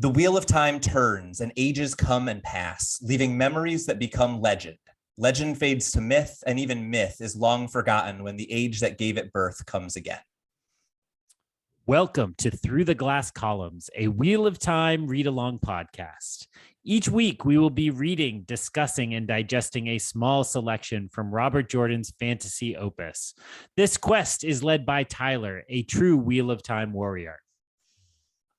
The wheel of time turns and ages come and pass, leaving memories that become legend. Legend fades to myth, and even myth is long forgotten when the age that gave it birth comes again. Welcome to Through the Glass Columns, a Wheel of Time read-along podcast. Each week, we will be reading, discussing, and digesting a small selection from Robert Jordan's fantasy opus. This quest is led by Tyler, a true Wheel of Time warrior.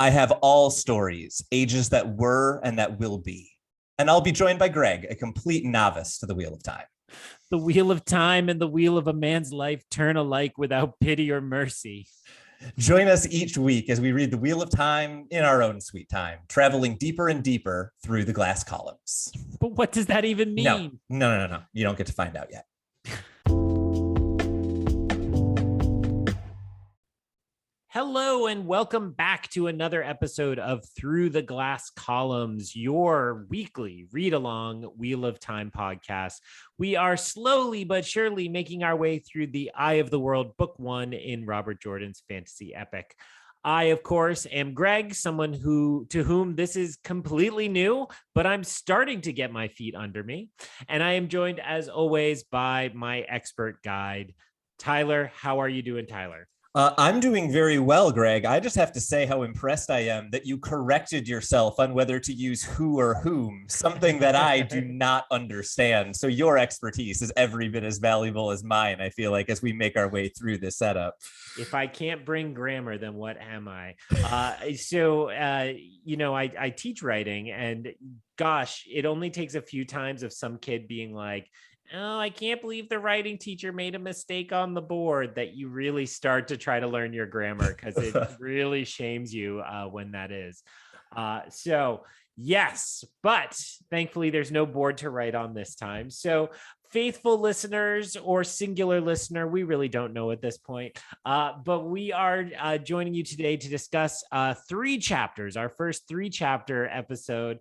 I have all stories, ages that were and that will be. And I'll be joined by Greg, a complete novice to the Wheel of Time. The Wheel of Time and the wheel of a man's life turn alike without pity or mercy. Join us each week as we read the Wheel of Time in our own sweet time, traveling deeper and deeper through the glass columns. But what does that even mean? No. You don't get to find out yet. Hello and welcome back to another episode of Through the Glass Columns, your weekly read-along Wheel of Time podcast. We are slowly but surely making our way through The Eye of the World, Book 1 in Robert Jordan's fantasy epic. I, of course, am Greg, someone to whom this is completely new, but I'm starting to get my feet under me. And I am joined, as always, by my expert guide, Tyler. How are you doing, Tyler? I'm doing very well, Greg. I just have to say how impressed I am that you corrected yourself on whether to use who or whom, something that I do not understand. So your expertise is every bit as valuable as mine, I feel like, as we make our way through this setup. If I can't bring grammar, then what am I? I teach writing, and gosh, it only takes a few times of some kid being like, "Oh, I can't believe the writing teacher made a mistake on the board," that you really start to try to learn your grammar, because it really shames you when that is. So yes, but thankfully there's no board to write on this time. So faithful listeners or singular listener, we really don't know at this point, but we are joining you today to discuss 3 chapters, our first 3-chapter episode.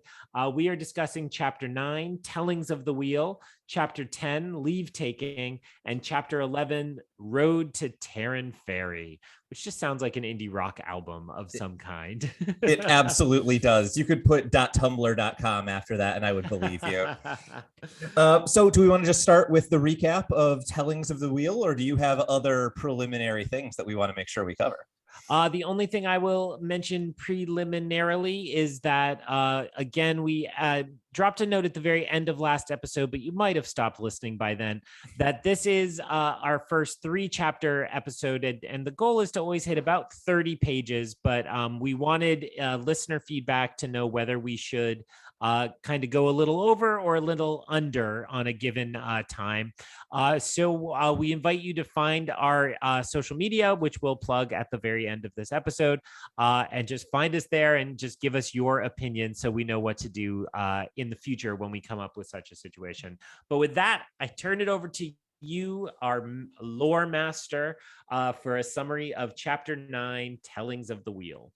We are discussing Chapter 9, Tellings of the Wheel, Chapter 10, Leavetaking, and Chapter 11, Road to Taren Ferry, which just sounds like an indie rock album of some kind. It absolutely does. You could put .tumblr.com after that, and I would believe you. So do we want to just start with the recap of Tellings of the Wheel, or do you have other preliminary things that we want to make sure we cover? The only thing I will mention preliminarily is that, again, we dropped a note at the very end of last episode, but you might have stopped listening by then, that this is our first 3-chapter episode. And the goal is to always hit about 30 pages, but we wanted listener feedback to know whether we should kind of go a little over or a little under on a given time. So we invite you to find our social media, which we'll plug at the very end of this episode, and just find us there and just give us your opinion so we know what to do in the future when we come up with such a situation. But with that, I turn it over to you, our lore master, for a summary of Chapter 9, Tellings of the Wheel.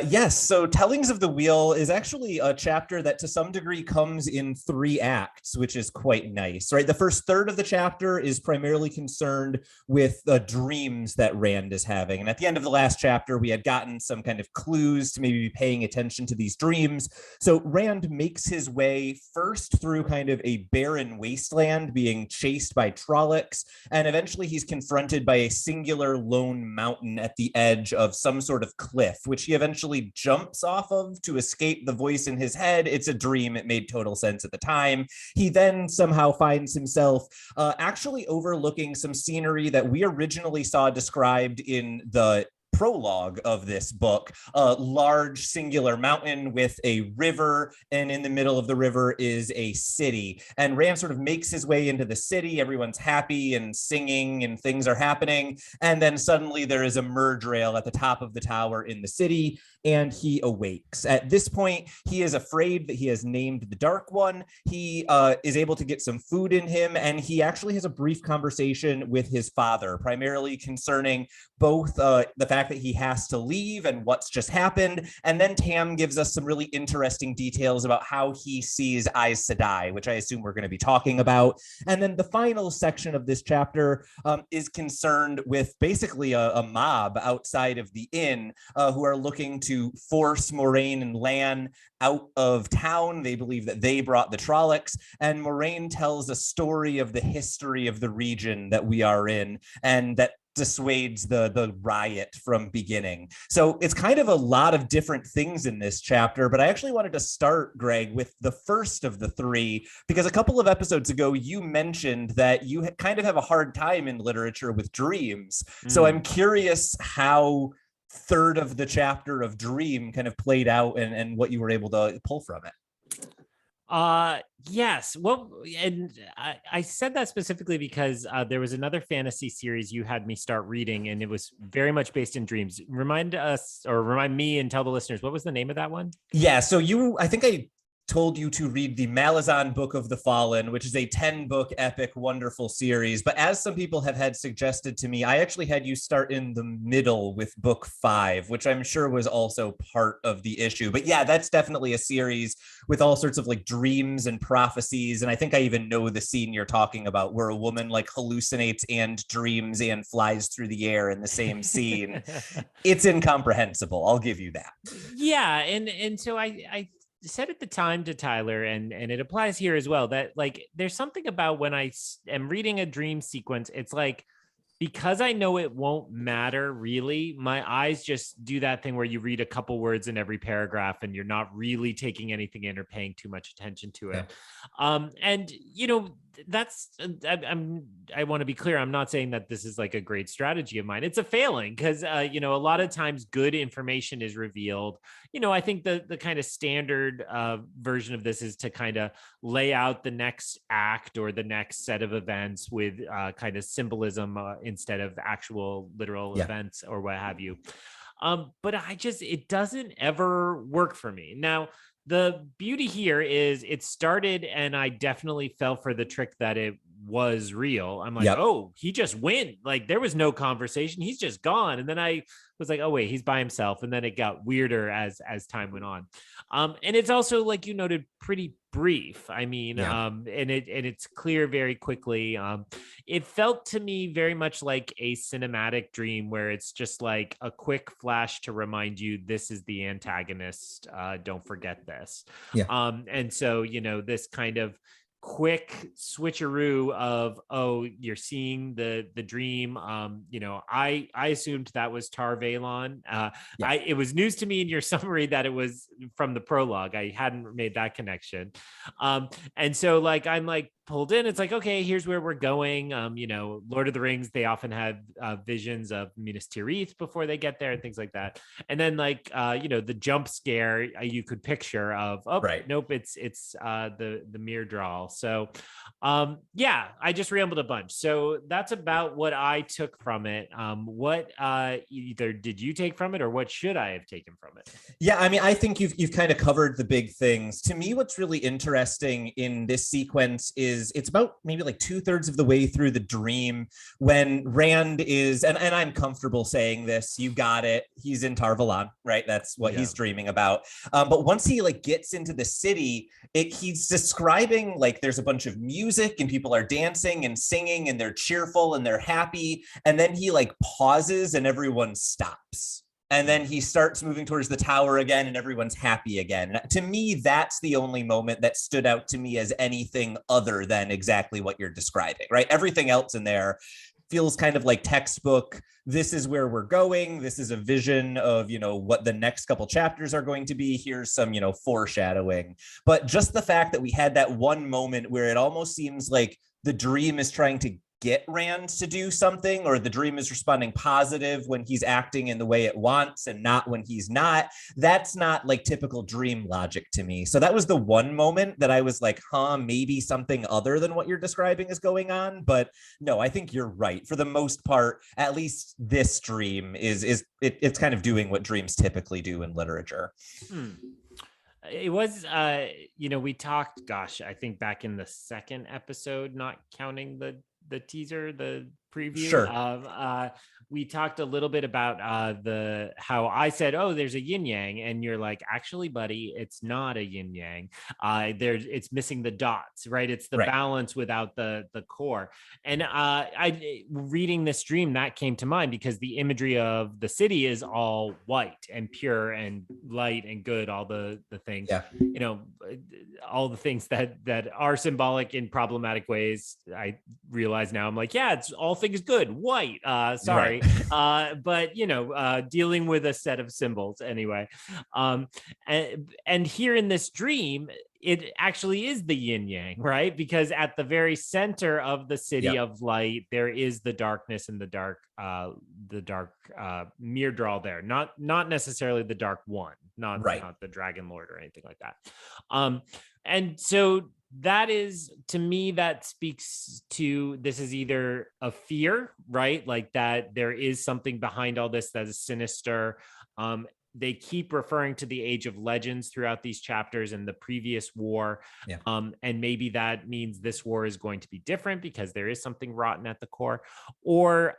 Yes, so Tellings of the Wheel is actually a chapter that to some degree comes in 3 acts, which is quite nice, right? The first third of the chapter is primarily concerned with the dreams that Rand is having. And at the end of the last chapter, we had gotten some kind of clues to maybe be paying attention to these dreams. So Rand makes his way first through kind of a barren wasteland, being chased by Trollocs, and eventually he's confronted by a singular lone mountain at the edge of some sort of cliff, which he eventually jumps off of to escape the voice in his head. It's a dream. It made total sense at the time. He then somehow finds himself actually overlooking some scenery that we originally saw described in the prologue of this book, a large singular mountain with a river, and in the middle of the river is a city. And Rand sort of makes his way into the city. Everyone's happy and singing and things are happening. And then suddenly there is a merge rail at the top of the tower in the city, and he awakes. At this point, he is afraid that he has named the Dark One. He is able to get some food in him, and he actually has a brief conversation with his father, primarily concerning both the fact fact that he has to leave and what's just happened. And then Tam gives us some really interesting details about how he sees Aes Sedai, which I assume we're going to be talking about. And then the final section of this chapter is concerned with basically a mob outside of the inn who are looking to force Moraine and Lan out of town. They believe that they brought the Trollocs, and Moraine tells a story of the history of the region that we are in, and that dissuades the riot from beginning. So it's kind of a lot of different things in this chapter, but I actually wanted to start, Greg, with the first of the three, because a couple of episodes ago, you mentioned that you kind of have a hard time in literature with dreams. So I'm curious how third of the chapter of Dream kind of played out and what you were able to pull from it. Yes. Well, and I said that specifically because there was another fantasy series you had me start reading, and it was very much based in dreams. Remind me and tell the listeners, what was the name of that one? Yeah, so I think I told you to read the Malazan Book of the Fallen, which is a 10-book epic, wonderful series. But as some people have had suggested to me, I actually had you start in the middle with book 5, which I'm sure was also part of the issue. But yeah, that's definitely a series with all sorts of like dreams and prophecies. And I think I even know the scene you're talking about, where a woman like hallucinates and dreams and flies through the air in the same scene. It's incomprehensible. I'll give you that. Yeah. And so I said at the time to Tyler, and it applies here as well, that like there's something about when I am reading a dream sequence, it's like, because I know it won't matter really, my eyes just do that thing where you read a couple words in every paragraph and you're not really taking anything in or paying too much attention to it. Yeah. And you know, that's I want to be clear, I'm not saying that this is like a great strategy of mine. It's a failing because you know, a lot of times good information is revealed. You know, I think the kind of standard version of this is to kind of lay out the next act or the next set of events with kind of symbolism instead of actual literal events or what have you. But it doesn't ever work for me. Now, the beauty here is it started and I definitely fell for the trick that it was real. I'm like, oh, he just went. Like there was no conversation. He's just gone. And then I was like, oh wait, he's by himself. And then it got weirder as time went on. And it's also, like you noted, pretty brief. I mean, and it's clear very quickly. It felt to me very much like a cinematic dream where it's just like a quick flash to remind you this is the antagonist. Don't forget this. And so, you know, this kind of quick switcheroo of, oh, you're seeing the dream. You know, I assumed that was Tar Valon. It was news to me in your summary that it was from the prologue. I hadn't made that connection. And so like I'm like pulled in. It's like, okay, here's where we're going. You know, Lord of the Rings, they often have visions of Minas Tirith before they get there and things like that. And then like you know, the jump scare you could picture of, nope, it's the Myrddraal. So yeah, I just rambled a bunch. So that's about what I took from it. What either did you take from it, or what should I have taken from it? Yeah, I mean, I think you've kind of covered the big things. To me, what's really interesting in this sequence is it's about maybe like 2/3 of the way through the dream when Rand is, and I'm comfortable saying this, you got it, he's in Tar Valon, right? That's what he's dreaming about. But once he like gets into the city, he's describing like there's a bunch of music and people are dancing and singing and they're cheerful and they're happy. And then he like pauses and everyone stops. And then he starts moving towards the tower again and everyone's happy again. To me, that's the only moment that stood out to me as anything other than exactly what you're describing, right? Everything else in there feels kind of like textbook. This is where we're going. This is a vision of, you know, what the next couple chapters are going to be. Here's some, you know, foreshadowing. But just the fact that we had that one moment where it almost seems like the dream is trying to get Rand to do something, or the dream is responding positive when he's acting in the way it wants and not when he's not. That's not like typical dream logic to me. So that was the one moment that I was like, maybe something other than what you're describing is going on. But no, I think you're right. For the most part, at least this dream it's kind of doing what dreams typically do in literature. It was, you know, we talked, gosh, I think back in the second episode, not counting the teaser, the preview. Sure. We talked a little bit about how I said, oh, there's a yin yang, and you're like, actually, buddy, it's not a yin yang. It's missing the dots, right? It's the Right. balance without the core. And I reading this dream, that came to mind because the imagery of the city is all white and pure and light and good, all the things, Yeah. you know, all the things that are symbolic in problematic ways. I realize now, I'm like, yeah, it's all things good, white. Sorry. Right. But you know, dealing with a set of symbols anyway. And here in this dream, it actually is the yin yang, right? Because at the very center of the city Yep. of light, there is the darkness and the dark mirror draw there. Not necessarily the dark one, not the dragon lord or anything like that. And so that is, to me, that speaks to, this is either a fear, right? Like that there is something behind all this that is sinister. They keep referring to the Age of Legends throughout these chapters and the previous war. Yeah. And maybe that means this war is going to be different because there is something rotten at the core. Or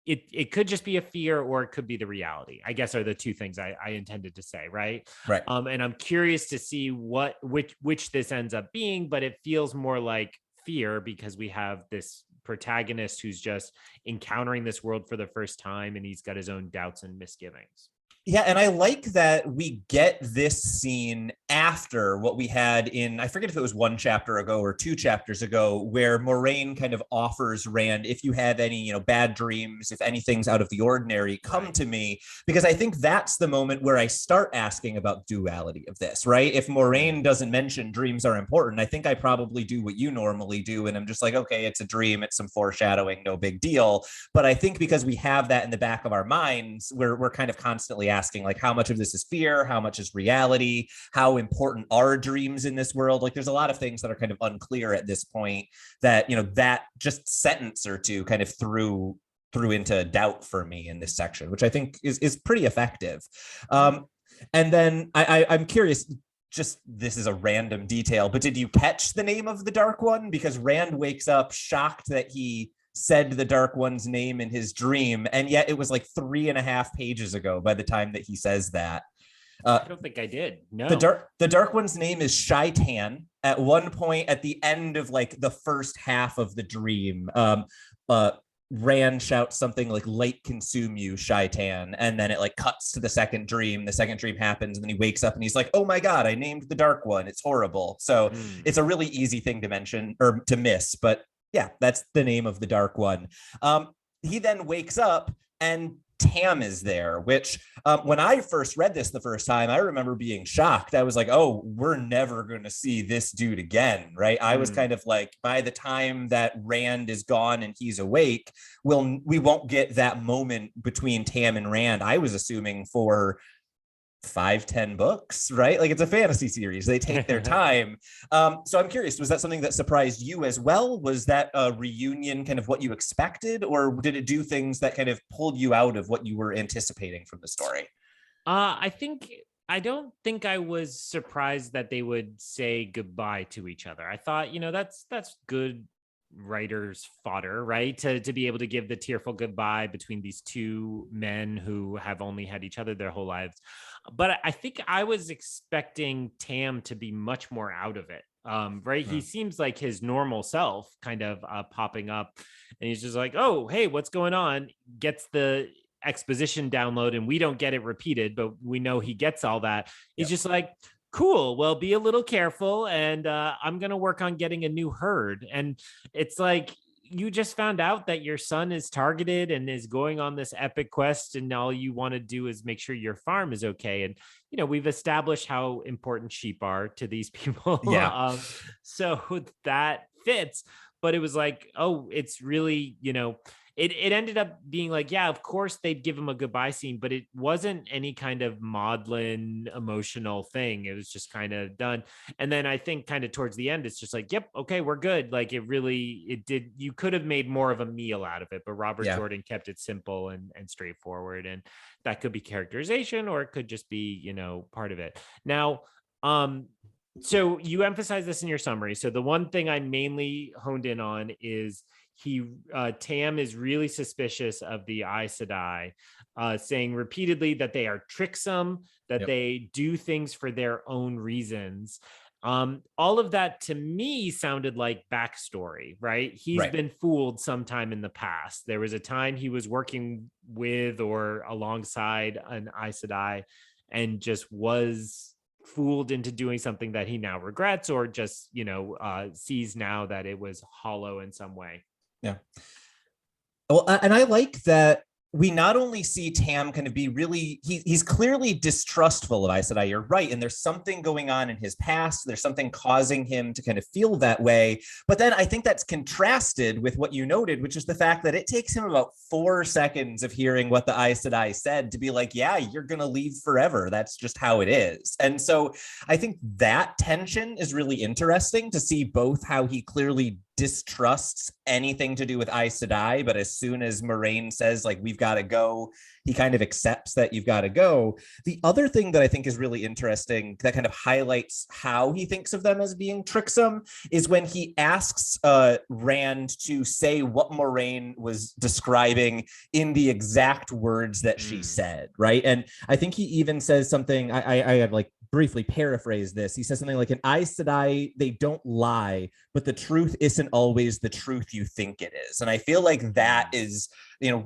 it could just be a fear, or it could be the reality, I guess, are the two things I intended to say, right? Right. And I'm curious to see which this ends up being, but it feels more like fear because we have this protagonist who's just encountering this world for the first time, and he's got his own doubts and misgivings. Yeah, and I like that we get this scene after what we had in, I forget if it was 1 chapter ago or 2 chapters ago, where Moraine kind of offers Rand, if you have any, bad dreams, if anything's out of the ordinary, come to me. Because I think that's the moment where I start asking about duality of this, right? If Moraine doesn't mention dreams are important, I think I probably do what you normally do. And I'm just like, okay, it's a dream, it's some foreshadowing, no big deal. But I think because we have that in the back of our minds, we're kind of constantly asking, like, how much of this is fear, how much is reality, how important are dreams in this world? Like, there's a lot of things that are kind of unclear at this point that that just sentence or two kind of threw into doubt for me in this section, which I think is pretty effective. And then I'm curious, just, this is a random detail, but did you catch the name of the Dark One? Because Rand wakes up shocked that he said the Dark One's name in his dream, and yet it was like 3.5 pages ago by the time that he says that. I don't think I did. No. The Dark One's name is Shaitan. At one point at the end of like the first half of the dream, Rand shouts something like, light consume you, Shaitan, and then it like cuts to the second dream. The second dream happens, and then he wakes up and he's like, oh my god, I named the Dark One, it's horrible. So it's a really easy thing to mention or to miss, but yeah, that's the name of the Dark One. He then wakes up and Tam is there, which when I first read this the first time, I remember being shocked. I was like, oh, we're never going to see this dude again, right? I was kind of like, by the time that Rand is gone and he's awake, we won't get that moment between Tam and Rand. I was assuming for 5-10 books, right? Like, it's a fantasy series, they take their time. So I'm curious, was that something that surprised you as well? Was that a reunion kind of what you expected, or did it do things that kind of pulled you out of what you were anticipating from the story? I don't think I was surprised that they would say goodbye to each other. I thought, that's good writer's fodder, right? To be able to give the tearful goodbye between these two men who have only had each other their whole lives. But I think I was expecting Tam to be much more out of it. Right? He seems like his normal self kind of popping up, and he's just like, oh, hey, what's going on? Gets the exposition download, and we don't get it repeated, but we know he gets all that. He's just like, cool, well, be a little careful, and I'm gonna work on getting a new herd. And it's like, you just found out that your son is targeted and is going on this epic quest, and all you want to do is make sure your farm is okay. And we've established how important sheep are to these people. So that fits. But it was like, oh, it's really, it ended up being like, yeah, of course they'd give him a goodbye scene, but it wasn't any kind of maudlin emotional thing. It was just kind of done. And then I think kind of towards the end, it's just like, yep, okay, we're good. Like, you could have made more of a meal out of it, but Robert Jordan kept it simple and straightforward. And that could be characterization, or it could just be, part of it. Now, so you emphasize this in your summary. So the one thing I mainly honed in on is Tam is really suspicious of the Aes Sedai, saying repeatedly that they are tricksome, that they do things for their own reasons. All of that to me sounded like backstory, right? He's been fooled sometime in the past. There was a time he was working with or alongside an Aes Sedai and just was fooled into doing something that he now regrets, or just, sees now that it was hollow in some way. Yeah. Well, and I like that we not only see Tam kind of be really, he's clearly distrustful of Aes Sedai, you're right, and there's something going on in his past, there's something causing him to kind of feel that way, but then I think that's contrasted with what you noted, which is the fact that it takes him about 4 seconds of hearing what the Aes Sedai said to be like, yeah, you're gonna leave forever, that's just how it is. And so I think that tension is really interesting to see both how he clearly distrusts anything to do with Aes Sedai, but as soon as Moiraine says, like, we've got to go, he kind of accepts that you've got to go. The other thing that I think is really interesting that kind of highlights how he thinks of them as being tricksome is when he asks Rand to say what Moiraine was describing in the exact words that she said, right? And I think he even says something, I had like briefly paraphrase this. He says something like, an Aes Sedai, they don't lie, but the truth isn't always the truth you think it is. And I feel like that is,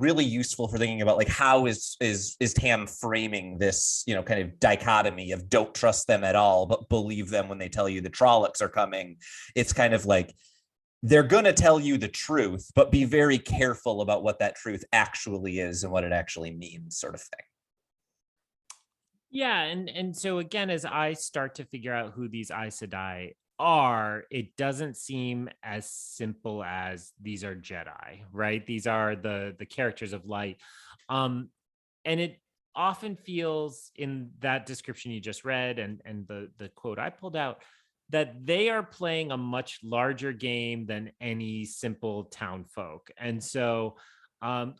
really useful for thinking about like how is Tam framing this, kind of dichotomy of don't trust them at all, but believe them when they tell you the Trollocs are coming. It's kind of like, they're going to tell you the truth, but be very careful about what that truth actually is and what it actually means, sort of thing. Yeah, and so again, as I start to figure out who these Aes Sedai are, it doesn't seem as simple as these are Jedi, right? These are the characters of light. And it often feels in that description you just read and the quote I pulled out that they are playing a much larger game than any simple town folk. And so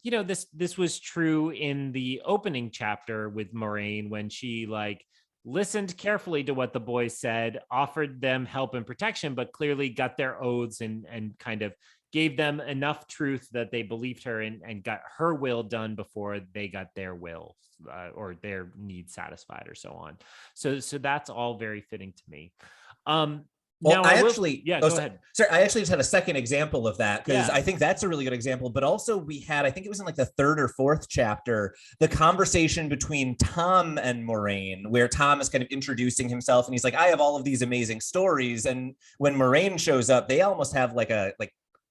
this was true in the opening chapter with Moiraine when she like listened carefully to what the boys said, offered them help and protection, but clearly got their oaths and kind of gave them enough truth that they believed her and got her will done before they got their will or their needs satisfied or so on. So that's all very fitting to me. Well, Now, I go ahead. Sorry, I actually just had a second example of that because I think that's a really good example. But also, we had, I think it was in like the 3rd or 4th chapter, the conversation between Tom and Moiraine, where Tom is kind of introducing himself and he's like, I have all of these amazing stories. And when Moiraine shows up, they almost have like a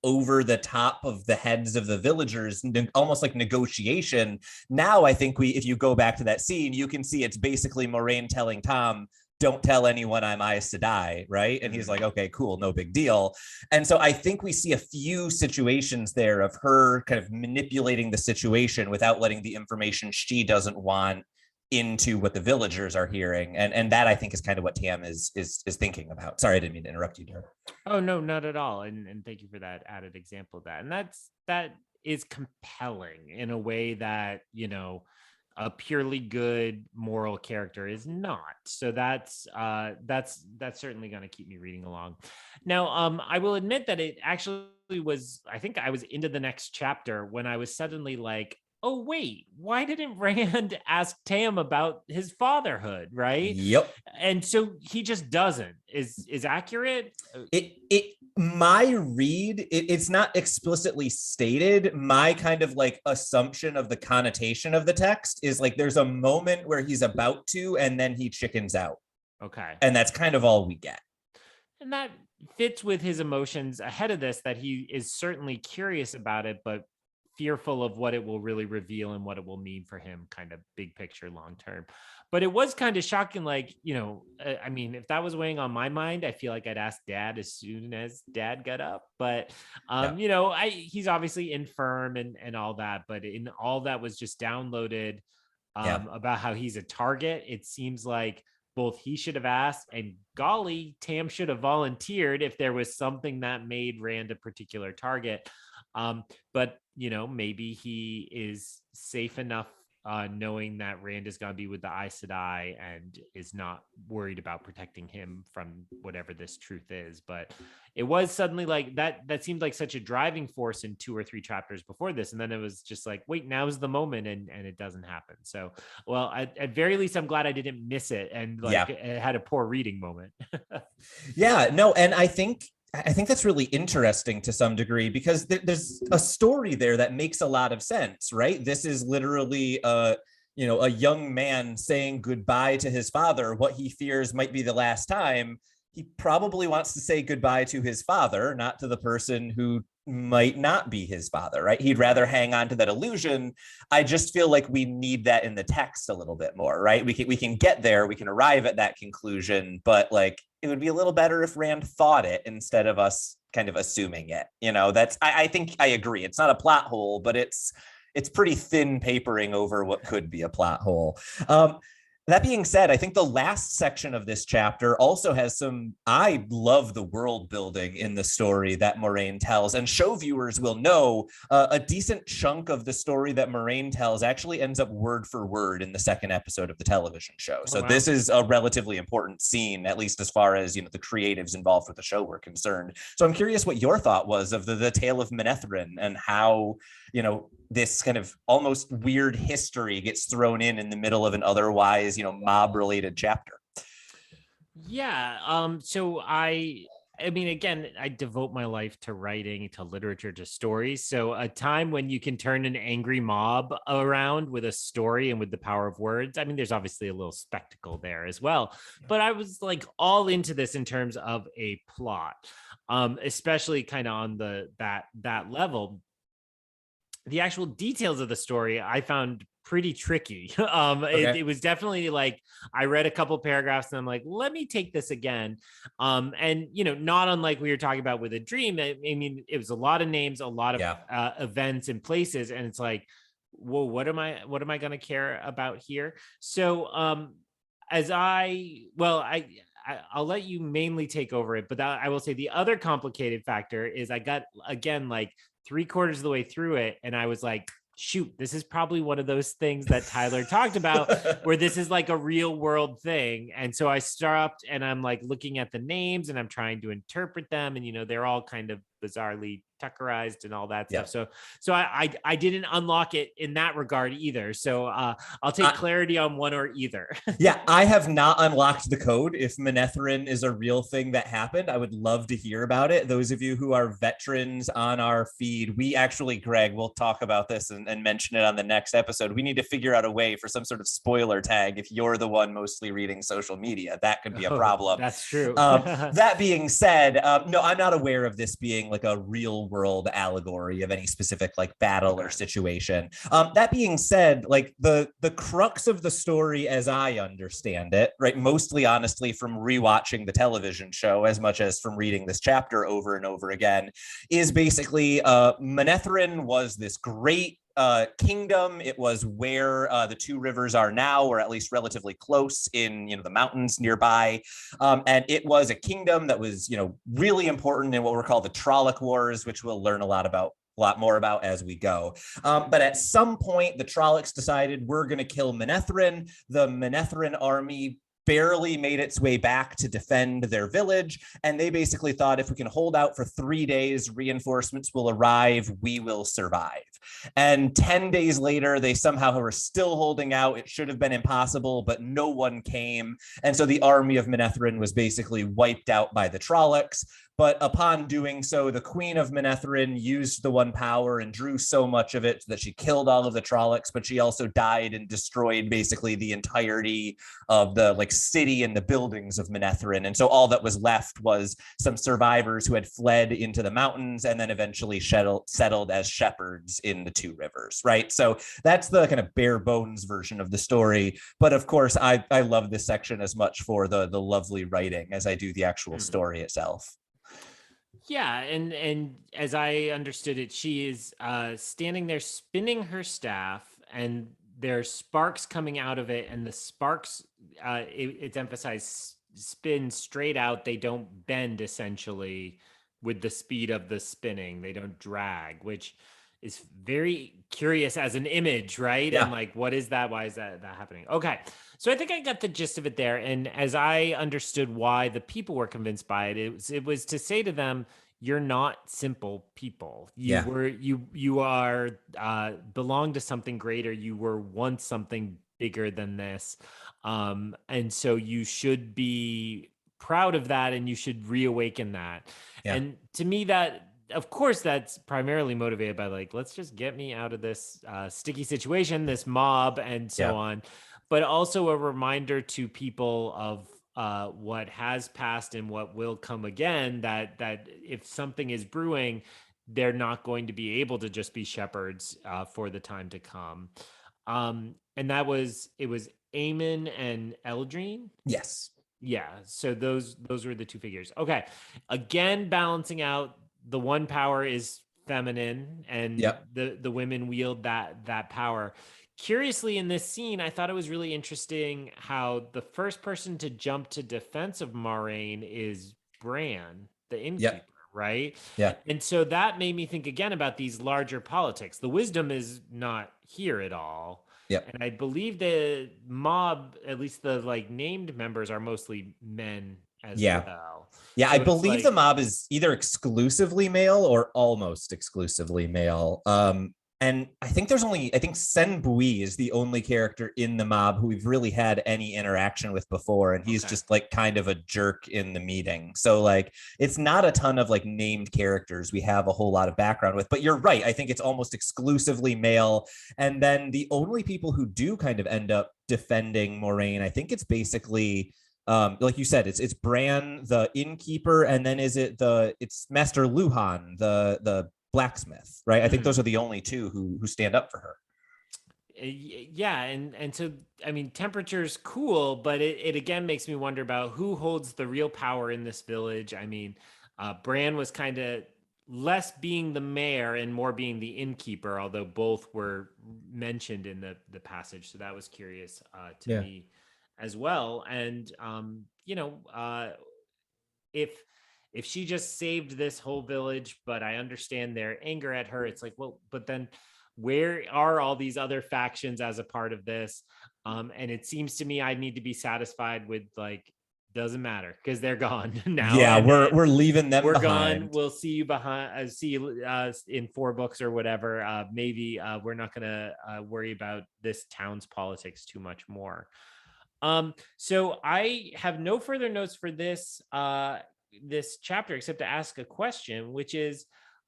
over the top of the heads of the villagers, almost like negotiation. Now, I think if you go back to that scene, you can see it's basically Moiraine telling Tom, don't tell anyone I'm Aes Sedai, right? And he's like, okay, cool, no big deal. And so I think we see a few situations there of her kind of manipulating the situation without letting the information she doesn't want into what the villagers are hearing. And that I think is kind of what Tam is thinking about. Sorry, I didn't mean to interrupt you, Jared. Oh, no, not at all. And thank you for that added example of that. And that is compelling in a way that, a purely good moral character is not. So that's certainly going to keep me reading along. Now, I will admit that it actually was, I think I was into the next chapter when I was suddenly like, oh, wait, why didn't Rand ask Tam about his fatherhood, right? Yep. And so he just doesn't, is accurate. My read, it's not explicitly stated. My kind of like assumption of the connotation of the text is like there's a moment where he's about to, and then he chickens out. Okay. And that's kind of all we get. And that fits with his emotions ahead of this, that he is certainly curious about it, but fearful of what it will really reveal and what it will mean for him, kind of big picture, long term. But it was kind of shocking. Like, I mean, if that was weighing on my mind, I feel like I'd ask Dad as soon as Dad got up. But, he's obviously infirm and all that. But in all that was just downloaded about how he's a target, it seems like both he should have asked and golly, Tam should have volunteered if there was something that made Rand a particular target. But maybe he is safe enough knowing that Rand is going to be with the Aes Sedai and is not worried about protecting him from whatever this truth is. But it was suddenly like that seemed like such a driving force in 2 or 3 chapters before this. And then it was just like, wait, now's the moment. And it doesn't happen. So, well, at very least, I'm glad I didn't miss it. And like it had a poor reading moment. Yeah, no. And I think that's really interesting to some degree, because there's a story there that makes a lot of sense, right? This is literally a young man saying goodbye to his father, what he fears might be the last time. He probably wants to say goodbye to his father, not to the person who might not be his father, right? He'd rather hang on to that illusion. I just feel like we need that in the text a little bit more, right? We can get there, we can arrive at that conclusion, but like it would be a little better if Rand thought it instead of us kind of assuming it. That's I think I agree. It's not a plot hole, but it's pretty thin papering over what could be a plot hole. That being said, I think the last section of this chapter also has I love the world building in the story that Moraine tells, and show viewers will know a decent chunk of the story that Moraine tells actually ends up word for word in the second episode of the television show. So wow. This is a relatively important scene, at least as far as, the creatives involved with the show were concerned. So I'm curious what your thought was of the tale of Manetheren and how, this kind of almost weird history gets thrown in the middle of an otherwise, mob related chapter. Yeah. So I mean, again, I devote my life to writing, to literature, to stories. So a time when you can turn an angry mob around with a story and with the power of words. I mean, there's obviously a little spectacle there as well, but I was like all into this in terms of a plot, especially kind of on that level. The actual details of the story I found pretty tricky. Okay. It was definitely like, I read a couple paragraphs and I'm like, let me take this again. And, not unlike we were talking about with A Dream. I mean, it was a lot of names, a lot of events and places. And it's like, whoa, what am I going to care about here? So I'll let you mainly take over it, but I will say the other complicated factor is I got, again, like 3/4 of the way through it, and I was like, shoot, this is probably one of those things that Tyler talked about where this is like a real world thing. And so I stopped and I'm like looking at the names and I'm trying to interpret them, and they're all kind of bizarrely Tuckerized and all that stuff. So I didn't unlock it in that regard either. So I'll take clarity on one or either. Yeah, I have not unlocked the code. If Manetheren is a real thing that happened, I would love to hear about it. Those of you who are veterans on our feed, we actually, Greg, we'll talk about this and mention it on the next episode. We need to figure out a way for some sort of spoiler tag if you're the one mostly reading social media. That could be a problem. That's true. That being said, no, I'm not aware of this being like a real world allegory of any specific like battle or situation. That being said, like the crux of the story as I understand it, right, mostly honestly from rewatching the television show as much as from reading this chapter over and over again, is basically Manetheren was this great kingdom. It was where the two rivers are now, or at least relatively close in, the mountains nearby. And it was a kingdom that was, really important in what were called the Trolloc Wars, which we'll learn a lot more about as we go. But at some point, the Trollocs decided we're going to kill Manetheren. The Manetheren army barely made its way back to defend their village. And they basically thought, if we can hold out for 3 days, reinforcements will arrive, we will survive. And 10 days later, they somehow were still holding out. It should have been impossible, but no one came. And so the army of Manetheren was basically wiped out by the Trollocs. But upon doing so, the Queen of Manetheren used the One Power and drew so much of it that she killed all of the Trollocs, but she also died and destroyed basically the entirety of the city and the buildings of Manetheren. And so all that was left was some survivors who had fled into the mountains and then eventually settled as shepherds in the two rivers, right? So that's the kind of bare bones version of the story. But of course, I love this section as much for the lovely writing as I do the actual story itself. Yeah, and as I understood it, she is standing there spinning her staff, and there's sparks coming out of it, and the sparks, it's emphasized, spin straight out. They don't bend, essentially, with the speed of the spinning. They don't drag, which is very curious as an image, right? Yeah. And like, what is that? Why is that happening? Okay. So I think I got the gist of it there. And as I understood why the people were convinced by it, it was to say to them, you're not simple people. You Yeah. were you are belong to something greater. You were once something bigger than this. And so you should be proud of that, and you should reawaken that. Yeah. And to me, that of course that's primarily motivated by like, let's just get me out of this sticky situation, this mob, and so Yeah. on, but also a reminder to people of what has passed and what will come again, that if something is brewing, they're not going to be able to just be shepherds for the time to come. And it was Aemon and Eldrine. Yes. Yeah, so those were the two figures. Okay. Again, balancing out, the one power is feminine, and Yep. the women wield that power. Curiously, in this scene, I thought it was really interesting how the first person to jump to defense of Moraine is Bran, the innkeeper, Yep. right? Yeah. And so that made me think again about these larger politics. The wisdom is not here at all. Yep. And I believe the mob, at least the like named members, are mostly men as Yeah. well. Yeah, I So it's believe the like, mob is either exclusively male or almost exclusively male. And I think Sen Bui is the only character in the mob who we've really had any interaction with before, and he's okay. just like kind of a jerk in the meeting. So like it's not a ton of like named characters we have a whole lot of background with, but you're right. I think it's almost exclusively male. And then the only people who do kind of end up defending Moraine, I think it's basically like you said, it's Bran, the innkeeper, and then it's Master Luhan, the blacksmith, right? I think those are the only two who stand up for her. Yeah, and so I mean, temperature's cool, but it again makes me wonder about who holds the real power in this village. I mean, Bran was kind of less being the mayor and more being the innkeeper, although both were mentioned in the passage. So that was curious to Yeah. me as well. And if if she just saved this whole village, but I understand their anger at her, it's like, well, but then where are all these other factions as a part of this? And it seems to me I need to be satisfied with like, doesn't matter because they're gone now. Yeah, And we're leaving them we're behind. gone. We'll see you behind. See you in 4 books or whatever. Maybe we're not gonna worry about this town's politics too much more. So I have no further notes for this chapter except to ask a question, which is,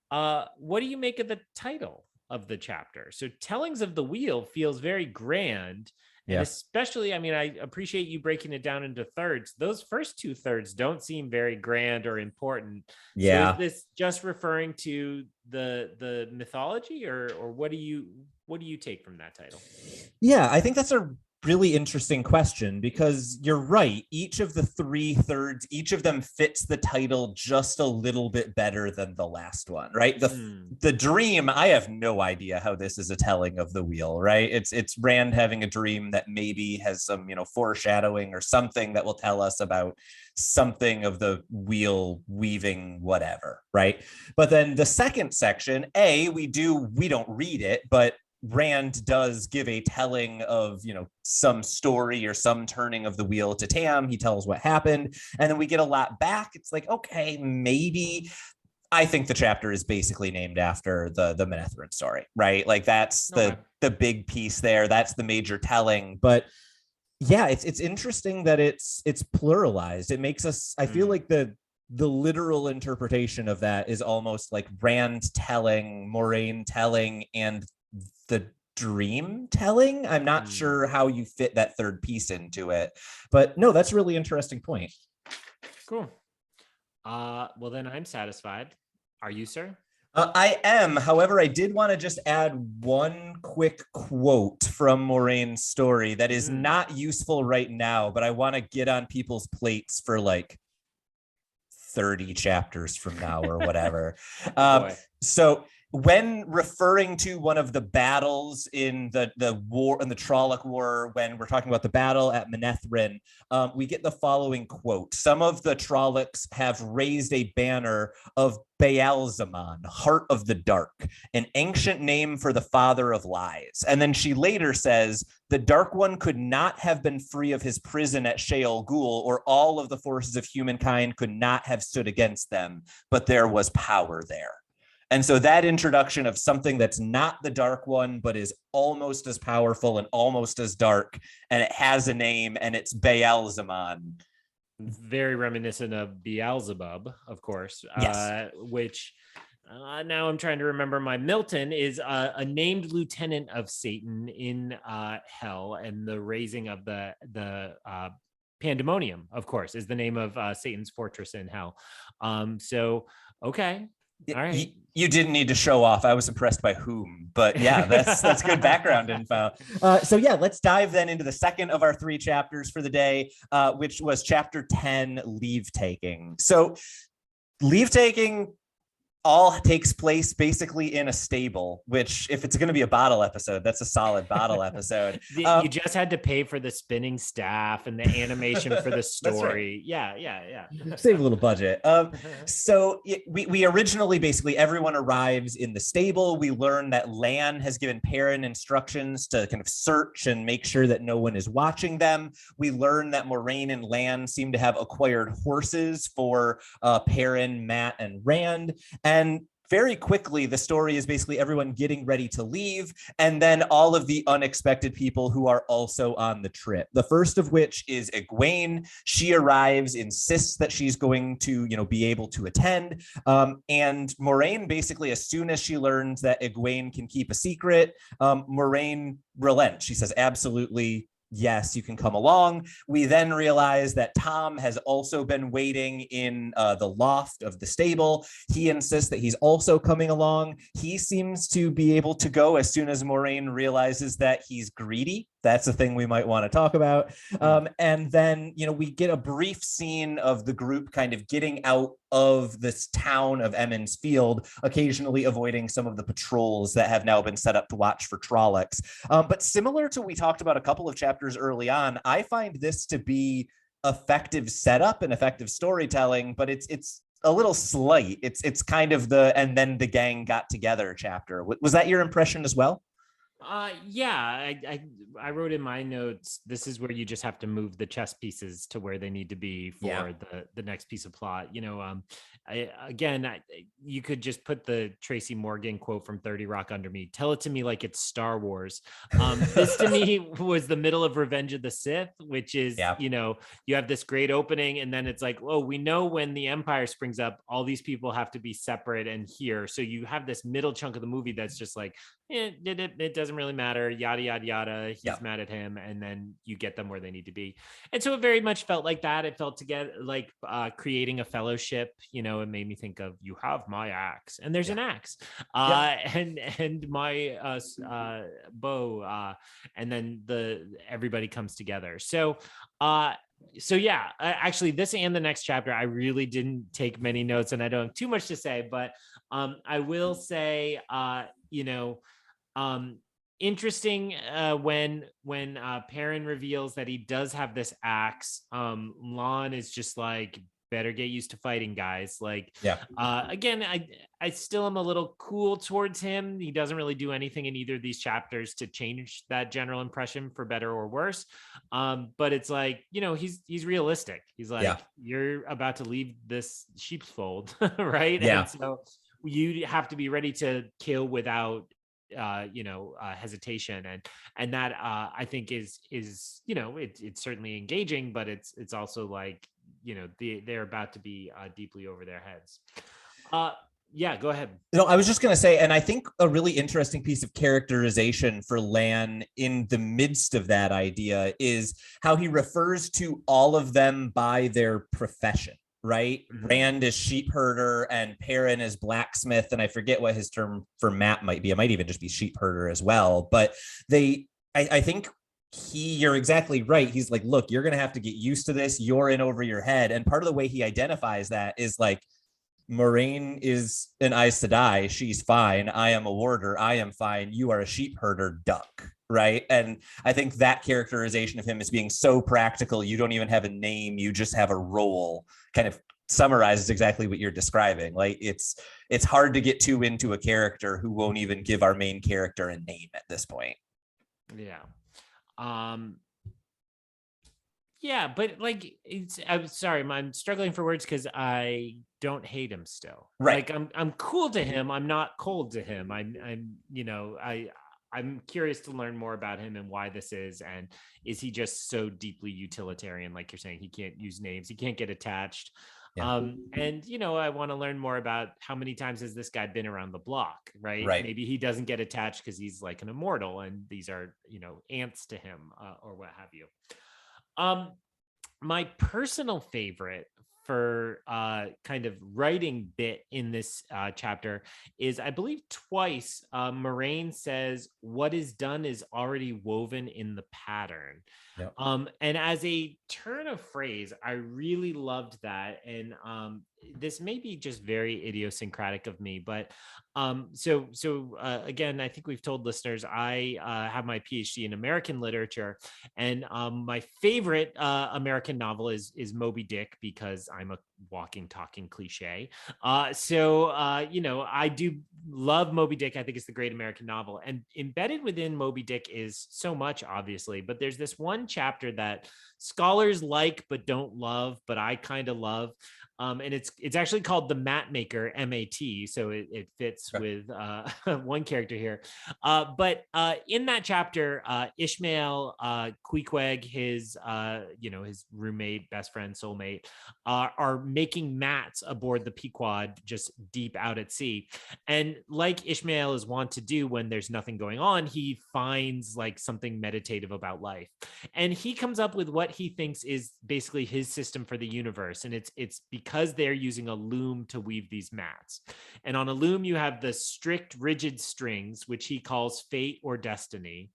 what do you make of the title of the chapter? So Tellings of the Wheel feels very grand. And Yeah. especially, I mean, I appreciate you breaking it down into thirds. Those first 2 thirds don't seem very grand or important. So Yeah. is this just referring to the mythology, or what do you take from that title? Yeah, I think that's a really interesting question because you're right. Each of the 3 thirds, each of them fits the title just a little bit better than the last one, right? The dream, I have no idea how this is a telling of the wheel, right? It's Rand having a dream that maybe has some, foreshadowing or something that will tell us about something of the wheel weaving whatever, right? But then the second section, we don't read it, but Rand does give a telling of, some story or some turning of the wheel to Tam. He tells what happened, and then we get a lot back. It's like, okay, maybe. I think the chapter is basically named after the Manetheren story, right? Like that's the big piece there. That's the major telling. But yeah, it's interesting that it's pluralized. It makes us. I feel like the literal interpretation of that is almost like Rand telling, Moraine telling, and the dream telling. I'm not sure how you fit that third piece into it, but no, that's a really interesting point. Cool. Well, then I'm satisfied. Are you, sir? I am. However, I did want to just add one quick quote from Moraine's story that is not useful right now, but I want to get on people's plates for like 30 chapters from now or whatever. So when referring to one of the battles in the war, in the Trolloc War, when we're talking about the battle at Manetheren, we get the following quote: "Some of the Trollocs have raised a banner of Baalzamon, Heart of the Dark, an ancient name for the father of lies." And then she later says, "The Dark One could not have been free of his prison at Sheol Ghul, or all of the forces of humankind could not have stood against them, but there was power there." And so that introduction of something that's not the Dark One, but is almost as powerful and almost as dark, and it has a name, and it's Baalzamon. Very reminiscent of Beelzebub, of course. Yes. Which now I'm trying to remember. My Milton is a named lieutenant of Satan in hell, and the raising of the Pandemonium, of course, is the name of Satan's fortress in hell. So okay. All right. You didn't need to show off. I was impressed by whom, but yeah, that's good background info. So yeah, let's dive then into the second of our 3 chapters for the day, which was chapter 10, Leavetaking. So Leavetaking all takes place basically in a stable, which, if it's going to be a bottle episode, that's a solid bottle episode. You just had to pay for the spinning staff and the animation for the story. Right. Yeah. Save a little budget. So we originally, basically everyone arrives in the stable. We learn that Lan has given Perrin instructions to kind of search and make sure that no one is watching them. We learn that Moraine and Lan seem to have acquired horses for Perrin, Matt, and Rand. And very quickly, the story is basically everyone getting ready to leave, and then all of the unexpected people who are also on the trip. The first of which is Egwene. She arrives, insists that she's going to, be able to attend. And Moraine, basically, as soon as she learns that Egwene can keep a secret, Moraine relents. She says, absolutely, yes, you can come along. We then realize that Tom has also been waiting in the loft of the stable. He insists that he's also coming along. He seems to be able to go as soon as Moraine realizes that he's greedy. That's a thing we might want to talk about. And then, we get a brief scene of the group kind of getting out of this town of Emmons Field, occasionally avoiding some of the patrols that have now been set up to watch for Trollocs. But similar to what we talked about a couple of chapters early on, I find this to be effective setup and effective storytelling, but it's a little slight. It's kind of the "and then the gang got together" chapter. Was that your impression as well? Yeah, I wrote in my notes, this is where you just have to move the chess pieces to where they need to be for the next piece of plot. You could just put the Tracy Morgan quote from 30 Rock under me. Tell it to me like it's Star Wars. This to me was the middle of Revenge of the Sith, which is, you have this great opening, and then it's like, oh, we know when the Empire springs up, all these people have to be separate and here. So you have this middle chunk of the movie that's just like, it doesn't really matter, yada yada yada, he's mad at him, and then you get them where they need to be. And so it very much felt like that. It felt together like creating a fellowship. It made me think of, you have my axe and there's an axe, and my bow, and then everybody comes together. So actually this and the next chapter, I really didn't take many notes and I don't have too much to say, but I will say, interesting when Perrin reveals that he does have this axe. Lon is just like, better get used to fighting, guys. Again, I still am a little cool towards him. He doesn't really do anything in either of these chapters to change that general impression for better or worse. But it's like, he's realistic. He's like, you're about to leave this sheep's fold, right? Yeah. And so you have to be ready to kill without hesitation, and that I think is it's certainly engaging, but it's also like, they're about to be deeply over their heads. Go ahead. I was just going to say, and I think a really interesting piece of characterization for Lan in the midst of that idea is how he refers to all of them by their profession. Right? Mm-hmm. Rand is sheep herder and Perrin is blacksmith, and I forget what his term for Matt might be. It might even just be sheep herder as well. But I think you're exactly right. He's like, look, you're going to have to get used to this. You're in over your head. And part of the way he identifies that is like, Moraine is an Aes Sedai. She's fine. I am a warder. I am fine. You are a sheep herder duck. Right. And I think that characterization of him as being so practical, you don't even have a name, you just have a role, kind of summarizes exactly what you're describing. Like it's hard to get too into a character who won't even give our main character a name at this point. Yeah. Yeah, but like I'm sorry, I'm struggling for words because I don't hate him still. Right. Like I'm cool to him. I'm not cold to him. I'm curious to learn more about him and why this is, and is he just so deeply utilitarian? Like you're saying, he can't use names, he can't get attached. Yeah. And I want to learn more about how many times has this guy been around the block, right? Right. Maybe he doesn't get attached because he's like an immortal, and these are ants to him, or what have you. My personal favorite for kind of writing bit in this chapter is, I believe twice, Moraine says, "What is done is already woven in the pattern." Yep. And as a turn of phrase, I really loved that. And this may be just very idiosyncratic of me, but again, I think we've told listeners I have my PhD in American literature, and my favorite American novel is Moby Dick, because I'm a walking, talking cliche. I do love Moby Dick. I think it's the great American novel, and embedded within Moby Dick is so much, obviously, but there's this one chapter that scholars like but don't love, but I kind of love. And it's actually called The Mat Maker, MAT, so it fits with one character here. But in that chapter, Ishmael, Queequeg, his roommate, best friend, soulmate, are making mats aboard the Pequod, just deep out at sea. And like Ishmael is wont to do when there's nothing going on, he finds like something meditative about life, and he comes up with what he thinks is basically his system for the universe. And it's because they're using a loom to weave these mats. And on a loom, you have the strict, rigid strings, which he calls fate or destiny.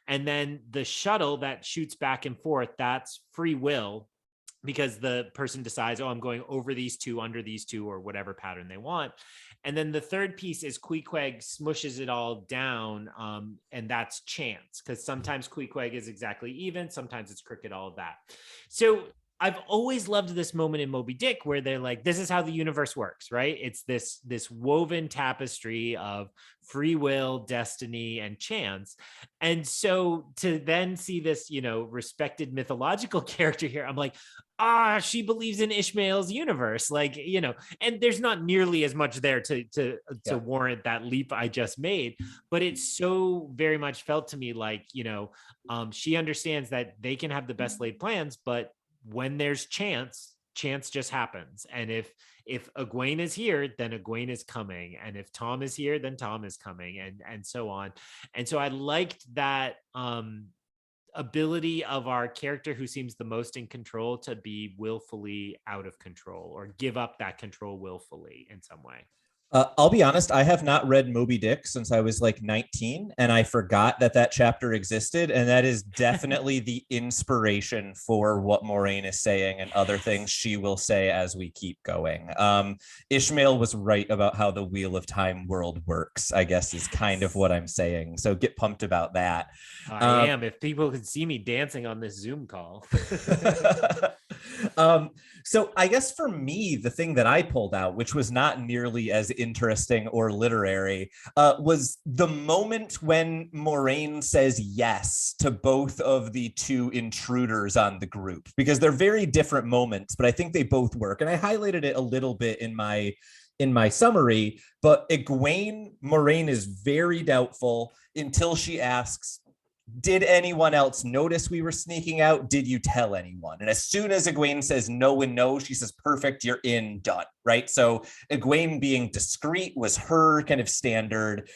And then the shuttle that shoots back and forth, that's free will, because the person decides, oh, I'm going over these two, under these two, or whatever pattern they want. And then the third piece is Queequeg smushes it all down, and that's chance, because sometimes Queequeg is exactly even, sometimes it's crooked, all of that. So I've always loved this moment in Moby Dick where they're like, this is how the universe works, right? It's this woven tapestry of free will, destiny, and chance. And so to then see this, respected mythological character here, I'm like, she believes in Ishmael's universe, and there's not nearly as much there to warrant that leap I just made, but it's so very much felt to me like, she understands that they can have the best laid plans, but when there's chance just happens. And if Egwene is here, then Egwene is coming. And if Tom is here, then Tom is coming, and so on. And so I liked that ability of our character who seems the most in control to be willfully out of control, or give up that control willfully in some way. I'll be honest, I have not read Moby Dick since I was like 19, and I forgot that chapter existed. And that is definitely the inspiration for what Moraine is saying and other things she will say as we keep going. Ishmael was right about how the Wheel of Time world works, I guess, is kind of what I'm saying. So get pumped about that. I am. If people could see me dancing on this Zoom call. So I guess for me, the thing that I pulled out, which was not nearly as interesting or literary, was the moment when Moraine says yes to both of the two intruders on the group, because they're very different moments, but I think they both work. And I highlighted it a little bit in my summary, but Egwene, Moraine is very doubtful until she asks, did anyone else notice we were sneaking out? Did you tell anyone? And as soon as Egwene says no and no, she says, perfect, you're in, done, right? So Egwene being discreet was her kind of standard.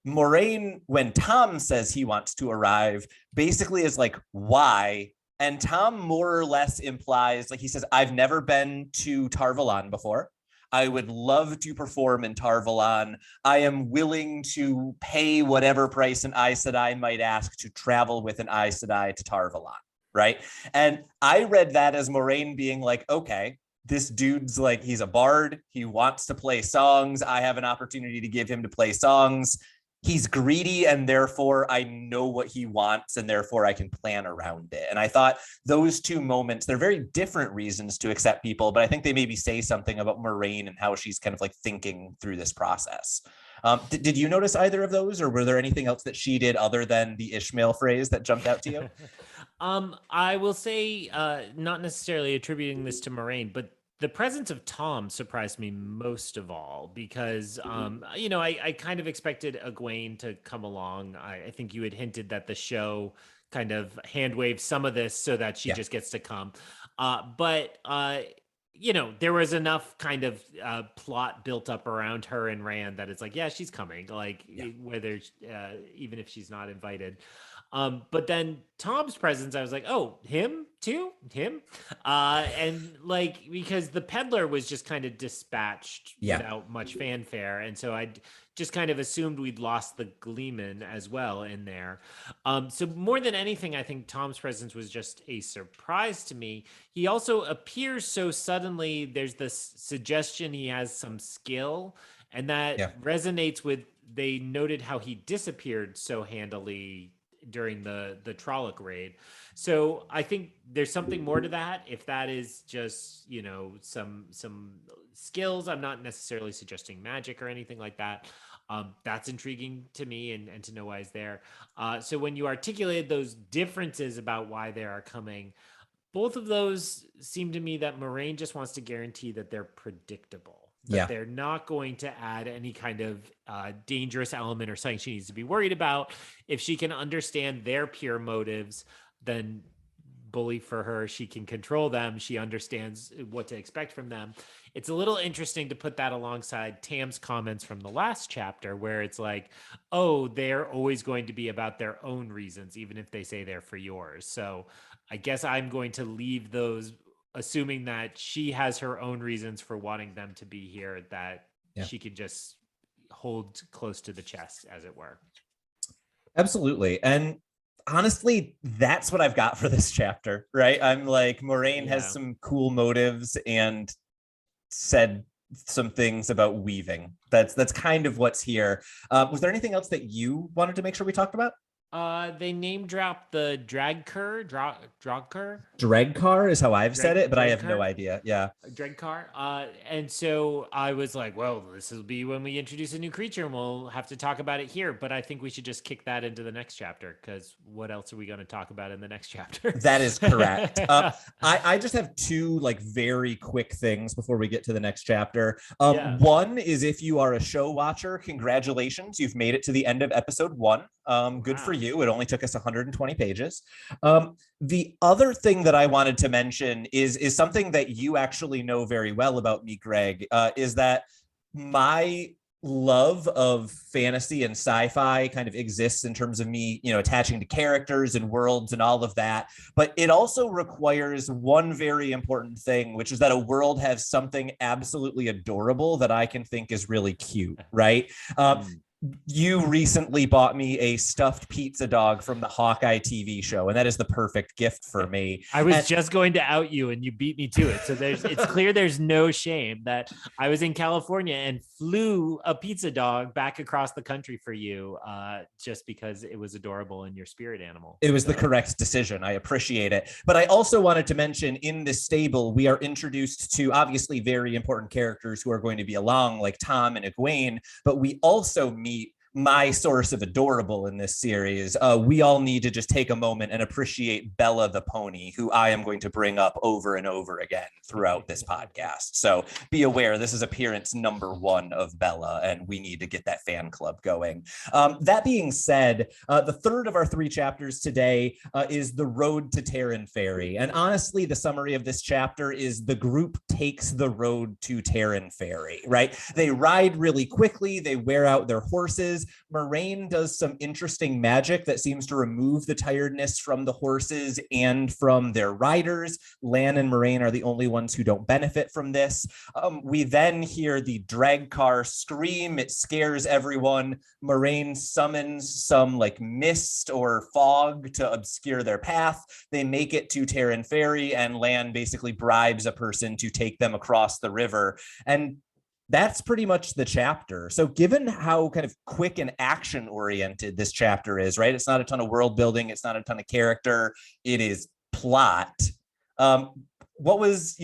Moraine, when Tom says he wants to arrive, basically is like, why? And Tom more or less implies, like he says, I've never been to Tar Valon before. I would love to perform in Tar Valon. I am willing to pay whatever price an Aes Sedai might ask to travel with an Aes Sedai to Tar Valon, right? And I read that as Moraine being like, okay, this dude's like, he's a bard. He wants to play songs. I have an opportunity to give him to play songs. He's greedy, and therefore I know what he wants, and therefore I can plan around it. And I thought those two moments, they're very different reasons to accept people, but I think they maybe say something about Moraine and how she's kind of like thinking through this process. Did you notice either of those, or were there anything else that she did other than the Ishmael phrase that jumped out to you? I will say, not necessarily attributing this to Moraine, but the presence of Tom surprised me most of all because, I kind of expected Egwene to come along. I think you had hinted that the show kind of hand waved some of this so that she just gets to come. But there was enough kind of plot built up around her and Rand that it's like, yeah, she's coming, whether even if she's not invited. But then Tom's presence, I was like, oh, him too? Him? And like, because the peddler was just kind of dispatched without much fanfare. And so I just kind of assumed we'd lost the Gleeman as well in there. So more than anything, I think Tom's presence was just a surprise to me. He also appears so suddenly. There's this suggestion he has some skill, and that resonates with, they noted how he disappeared so handily during the Trolloc raid. So I think there's something more to that. If that is just, some skills, I'm not necessarily suggesting magic or anything like that. That's intriguing to me and to know why he's there. So when you articulated those differences about why they are coming, both of those seem to me that Moraine just wants to guarantee that they're predictable. That they're not going to add any kind of dangerous element or something she needs to be worried about. If she can understand their pure motives, then bully for her. She can control them. She understands what to expect from them. It's a little interesting to put that alongside Tam's comments from the last chapter, where it's like, oh, they're always going to be about their own reasons, even if they say they're for yours. So I guess I'm going to leave those, assuming that she has her own reasons for wanting them to be here, that she can just hold close to the chest, as it were. Absolutely. And honestly, that's what I've got for this chapter, right? I'm like, Moraine has some cool motives and said some things about weaving. That's kind of what's here. Was there anything else that you wanted to make sure we talked about? They name dropped the Dragcar. Dragcar is how I've said it, but I have no idea. Yeah. Dragcar. And so I was like, well, this will be when we introduce a new creature and we'll have to talk about it here. But I think we should just kick that into the next chapter, because what else are we going to talk about in the next chapter? That is correct. I just have two like very quick things before we get to the next chapter. One is, if you are a show watcher, congratulations. You've made it to the end of episode 1. Good for you. It only took us 120 pages. The other thing that I wanted to mention is something that you actually know very well about me, Greg, is that my love of fantasy and sci-fi kind of exists in terms of me, attaching to characters and worlds and all of that. But it also requires one very important thing, which is that a world has something absolutely adorable that I can think is really cute, right? You recently bought me a stuffed pizza dog from the Hawkeye TV show, and that is the perfect gift for me. I was just going to out you, and you beat me to it. So it's clear there's no shame that I was in California and flew a pizza dog back across the country for you, just because it was adorable and your spirit animal. It was the correct decision. I appreciate it. But I also wanted to mention, in this stable, we are introduced to obviously very important characters who are going to be along, like Tom and Egwene, but we also meet my source of adorable in this series. We all need to just take a moment and appreciate Bella the pony, who I am going to bring up over and over again throughout this podcast. So be aware, this is appearance number 1 of Bella, and we need to get that fan club going. That being said, the third of our 3 chapters today is the road to Taren Ferry. And honestly, the summary of this chapter is the group takes the road to Taren Ferry, right? They ride really quickly, they wear out their horses, horses. Moraine does some interesting magic that seems to remove the tiredness from the horses and from their riders. Lan and Moraine are the only ones who don't benefit from this. We then hear the drag car scream. It scares everyone. Moraine summons some like mist or fog to obscure their path. They make it to Taren Ferry, and Lan basically bribes a person to take them across the river. And that's pretty much the chapter. So given how kind of quick and action oriented this chapter is, right? It's not a ton of world building. It's not a ton of character. It is plot. What was,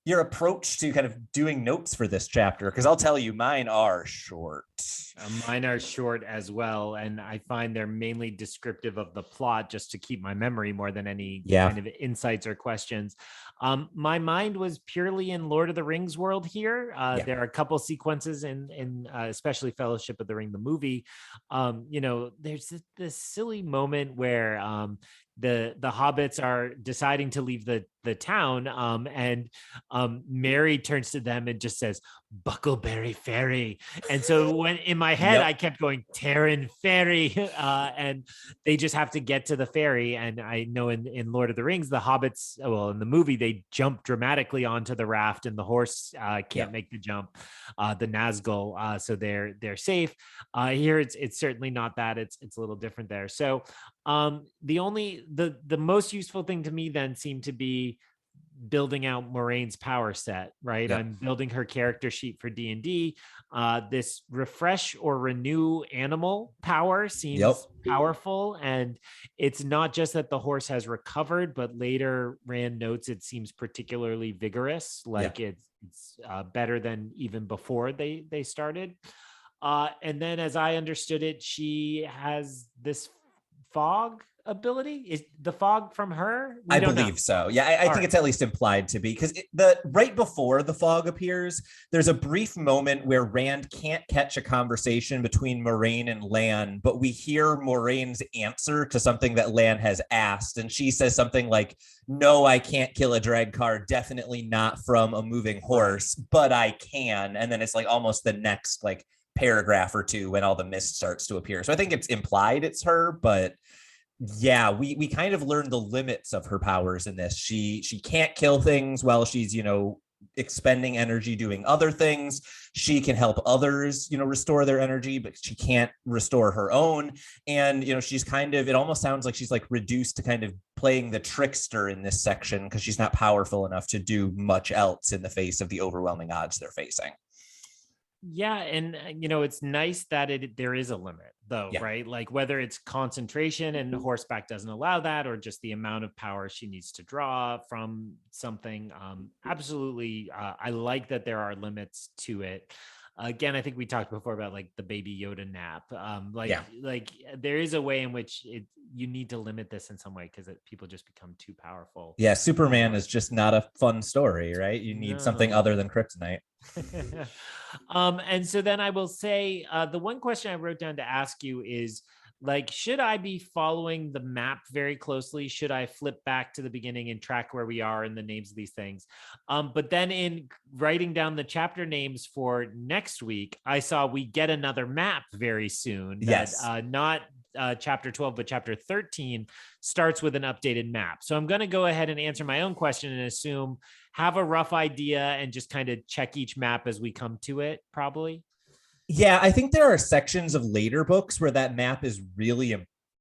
your approach to kind of doing notes for this chapter? Because I'll tell you, mine are short. Mine are short as well, and I find they're mainly descriptive of the plot just to keep my memory more than any kind of insights or questions. My mind was purely in Lord of the Rings world here. There are a couple sequences in especially Fellowship of the Ring, the movie. There's this silly moment where the hobbits are deciding to leave the town, and Mary turns to them and just says, "Buckleberry Ferry." And so when in my head, I kept going, "Taren Ferry," and they just have to get to the ferry. And I know in Lord of the Rings, the hobbits, well, in the movie, they jump dramatically onto the raft and the horse can't make the jump, the Nazgul, so they're safe. Here, it's certainly not that. It's a little different there. So the most useful thing to me then seemed to be building out Moraine's power set, right? I'm building her character sheet for D&D. This refresh or renew animal power seems powerful, and it's not just that the horse has recovered, but later Rand notes it seems particularly vigorous, like it's better than even before they started. And then as I understood it, she has this fog ability. Is the fog from her? I believe so. Yeah, I think it's at least implied to be, because right before the fog appears, there's a brief moment where Rand can't catch a conversation between Moraine and Lan, but we hear Moraine's answer to something that Lan has asked, and she says something like, "No, I can't kill a drag car, definitely not from a moving horse, but I can." And then it's like almost the next like paragraph or two when all the mist starts to appear. So I think it's implied it's her, but yeah, we kind of learn the limits of her powers in this. She can't kill things while she's, expending energy doing other things. She can help others, restore their energy, but she can't restore her own. And, she's kind of, it almost sounds like she's like reduced to kind of playing the trickster in this section because she's not powerful enough to do much else in the face of the overwhelming odds they're facing. Yeah, and it's nice that there is a limit though, right? Like whether it's concentration and horseback doesn't allow that, or just the amount of power she needs to draw from something. Absolutely, I like that there are limits to it. Again, I think we talked before about like the Baby Yoda nap. Like there is a way in which you need to limit this in some way because people just become too powerful. Yeah, Superman is just not a fun story, right? You need something other than kryptonite. And so then I will say the one question I wrote down to ask you is, like, should I be following the map very closely? Should I flip back to the beginning and track where we are and the names of these things? But then in writing down the chapter names for next week, I saw we get another map very soon. Not chapter 12, but chapter 13 starts with an updated map. So I'm going to go ahead and answer my own question and assume, have a rough idea and just kind of check each map as we come to it, probably. Yeah, I think there are sections of later books where that map is really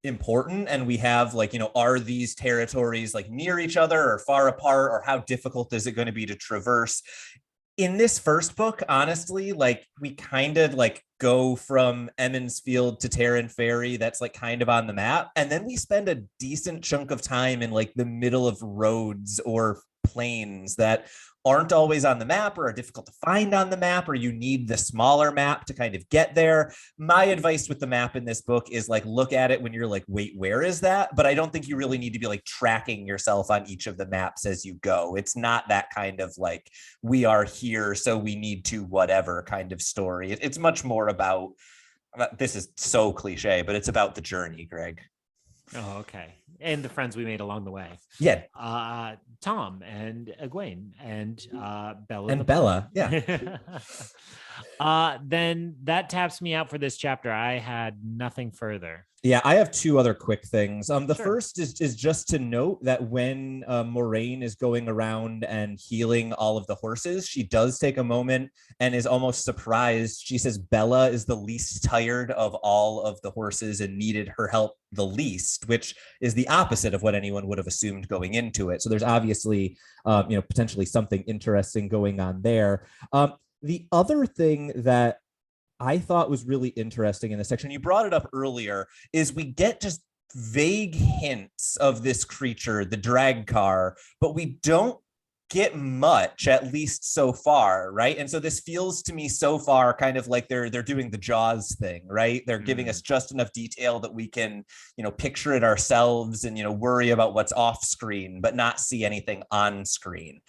important. And we have like, are these territories like near each other or far apart, or how difficult is it going to be to traverse? In this first book, honestly, like we kind of like go from Emmons Field to Taren Ferry. That's like kind of on the map. And then we spend a decent chunk of time in like the middle of roads or plains that aren't always on the map or are difficult to find on the map, or you need the smaller map to kind of get there. My advice with the map in this book is like, look at it when you're like, wait, where is that? But I don't think you really need to be like tracking yourself on each of the maps as you go. It's not that kind of like, we are here, so we need to whatever kind of story. It's much more about, this is so cliche, but it's about the journey, Greg. Oh, okay. and the friends we made along the way. Yeah. Tom and Egwene and Bella. And Bella, yeah. Then that taps me out for this chapter. I had nothing further. Yeah, I have two other quick things. The Sure. first is just to note that when Moraine is going around and healing all of the horses, she does take a moment and is almost surprised. She says Bella is the least tired of all of the horses and needed her help the least, which is the opposite of what anyone would have assumed going into it. So there's obviously, potentially something interesting going on there. The other thing that I thought was really interesting in this section, you brought it up earlier, is we get just vague hints of this creature, the drag car, but we don't get much, at least so far, right? And so this feels to me so far kind of like they're doing the Jaws thing, right? They're giving us just enough detail that we can, picture it ourselves and, worry about what's off screen, but not see anything on screen.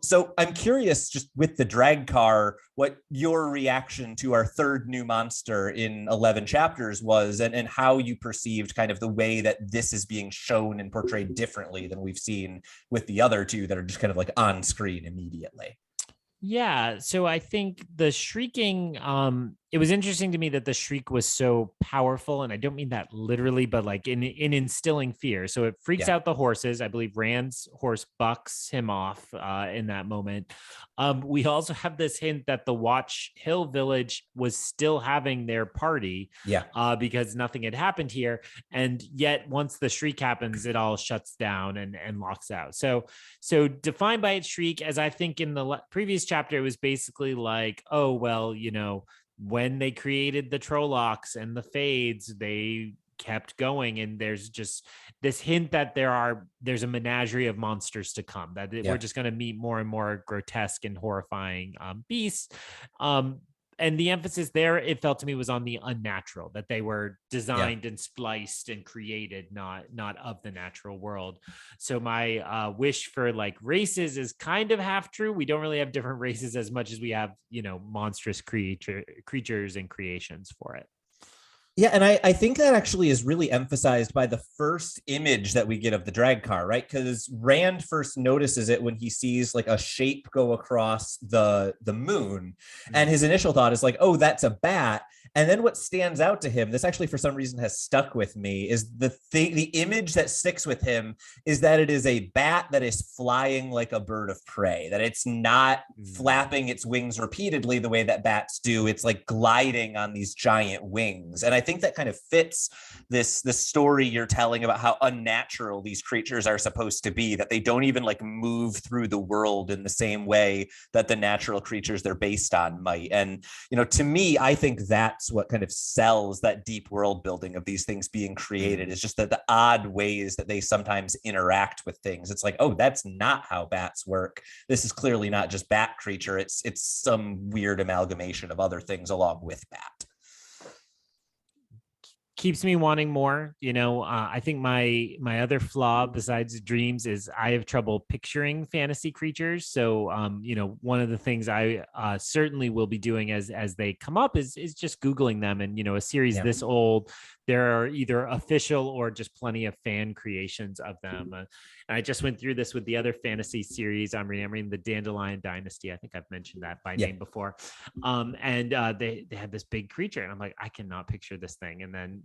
So I'm curious, just with the drag car, what your reaction to our third new monster in 11 chapters was, and how you perceived kind of the way that this is being shown and portrayed differently than we've seen with the other two that are just kind of like on screen immediately. Yeah, so I think the shrieking, it was interesting to me that the shriek was so powerful, and I don't mean that literally, but like in instilling fear. So it freaks out the horses. I believe Rand's horse bucks him off in that moment. We also have this hint that the Watch Hill village was still having their party, because nothing had happened here, and yet once the shriek happens, it all shuts down and locks out. So defined by its shriek, as I think in the previous chapter, it was basically like, oh well, when they created the Trollocs and the Fades, they kept going, and there's just this hint that there's a menagerie of monsters to come, that we're just going to meet more and more grotesque and horrifying beasts. And the emphasis there, it felt to me, was on the unnatural, that they were designed and spliced and created, not of the natural world. So my wish for like races is kind of half true. We don't really have different races as much as we have, monstrous creatures and creations for it. Yeah, and I think that actually is really emphasized by the first image that we get of the drag car, right? Because Rand first notices it when he sees like a shape go across the moon, and his initial thought is like, oh, that's a bat. And then what stands out to him, this actually for some reason has stuck with me, is the image that sticks with him is that it is a bat that is flying like a bird of prey, that it's not flapping its wings repeatedly the way that bats do. It's like gliding on these giant wings. And I think that kind of fits this story you're telling about how unnatural these creatures are supposed to be, that they don't even like move through the world in the same way that the natural creatures they're based on might. And, to me, I think that's what kind of sells that deep world building of these things being created, is just that the odd ways that they sometimes interact with things. It's like, oh, that's not how bats work. This is clearly not just bat creature. It's some weird amalgamation of other things along with bat. Keeps me wanting more. I think my other flaw besides dreams is I have trouble picturing fantasy creatures. So one of the things I certainly will be doing as they come up is just Googling them. And a series this old, there are either official or just plenty of fan creations of them. And I just went through this with the other fantasy series I'm reading the Dandelion Dynasty. I think I've mentioned that by name before. And they had this big creature, and I'm like, I cannot picture this thing. And then,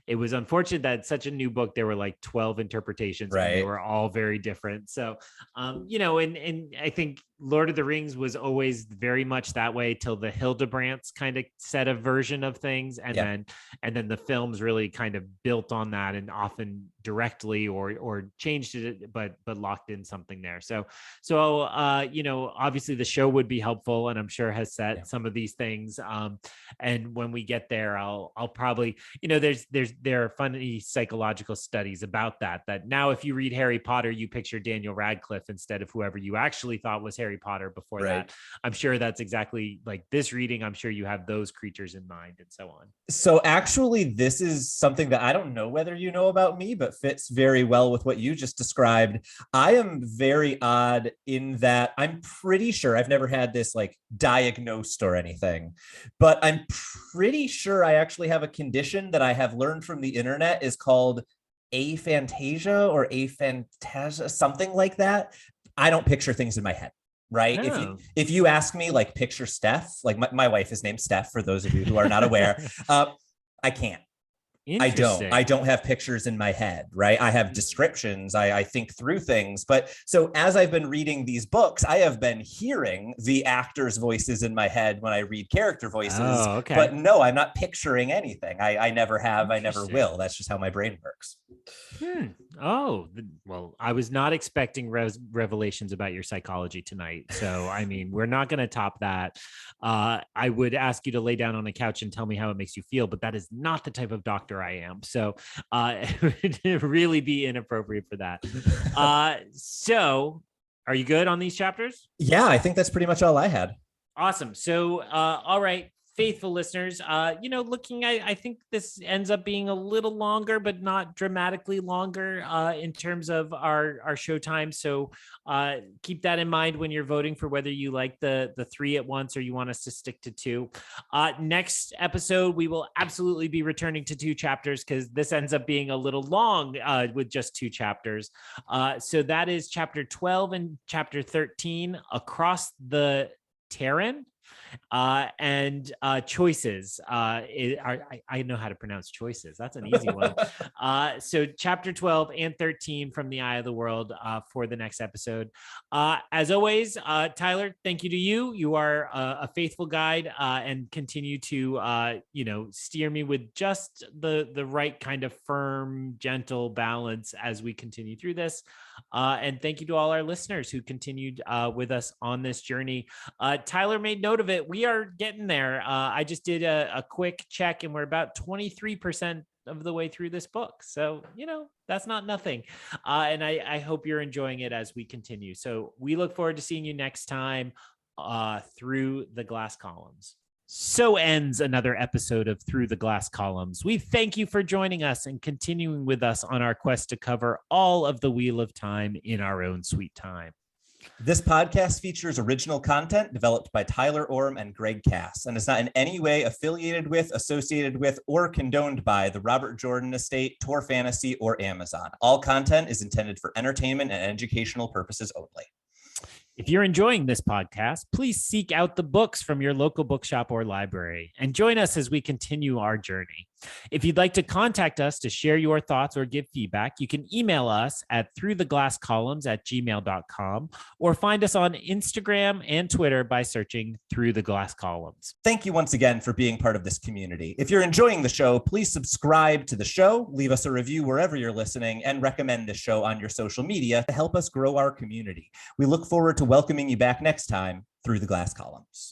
it was unfortunate that such a new book, there were like 12 interpretations, and they were all very different. So, and I think Lord of the Rings was always very much that way till the Hildebrands kind of set a version of things. And then the films really kind of built on that, and often directly or changed it, but locked in something there. So obviously the show would be helpful, and I'm sure has set some of these things. And when we get there, I'll probably, there are funny psychological studies about that now if you read Harry Potter, you picture Daniel Radcliffe instead of whoever you actually thought was Harry Potter before that. I'm sure that's exactly like this reading. I'm sure you have those creatures in mind and so on. So actually, this is something that I don't know whether you know about me, but fits very well with what you just described. I am very odd in that I'm pretty sure I've never had this like diagnosed or anything, but I'm pretty sure I actually have a condition that I have learned from the internet is called aphantasia or aphantasia, something like that. I don't picture things in my head. Right. Oh. If you ask me, like, picture Steph, like my wife is named Steph, for those of you who are not aware, I can't. Interesting. I don't have pictures in my head, right? I have descriptions. I think through things. But so as I've been reading these books, I have been hearing the actors' voices in my head when I read character voices. Oh, okay. But no, I'm not picturing anything. I never have. I never will. That's just how my brain works. Oh, well, I was not expecting revelations about your psychology tonight. So, I mean, we're not going to top that. I would ask you to lay down on a couch and tell me how it makes you feel, but that is not the type of doctor I am. So, it would really be inappropriate for that. So, are you good on these chapters? Yeah, I think that's pretty much all I had. Awesome. So, all right. Faithful listeners, I think this ends up being a little longer, but not dramatically longer in terms of our show time. So keep that in mind when you're voting for whether you like the 3 at once or you want us to stick to 2. Next episode, we will absolutely be returning to 2 chapters because this ends up being a little long with just 2 chapters. So that is chapter 12 and chapter 13, Across the Taren. And choices. I know how to pronounce choices. That's an easy one. So chapter 12 and 13 from the Eye of the World for the next episode. As always, Tyler, thank you to you. You are a faithful guide and continue to steer me with just the right kind of firm, gentle balance as we continue through this. And thank you to all our listeners who continued with us on this journey. Tyler made note of it. We are getting there. I just did a quick check and we're about 23% of the way through this book. So, that's not nothing. And I hope you're enjoying it as we continue. So we look forward to seeing you next time through the glass columns. So ends another episode of Through the Glass Columns. We thank you for joining us and continuing with us on our quest to cover all of the Wheel of Time in our own sweet time. This podcast features original content developed by Tyler Orm and Greg Cass and is not in any way affiliated with, associated with, or condoned by the Robert Jordan Estate, Tor Fantasy, or Amazon. All content is intended for entertainment and educational purposes only. If you're enjoying this podcast, please seek out the books from your local bookshop or library and join us as we continue our journey. If you'd like to contact us to share your thoughts or give feedback, you can email us at throughtheglasscolumns@gmail.com or find us on Instagram and Twitter by searching Through the Glass Columns. Thank you once again for being part of this community. If you're enjoying the show, please subscribe to the show, leave us a review wherever you're listening, and recommend the show on your social media to help us grow our community. We look forward to welcoming you back next time through the Glass Columns.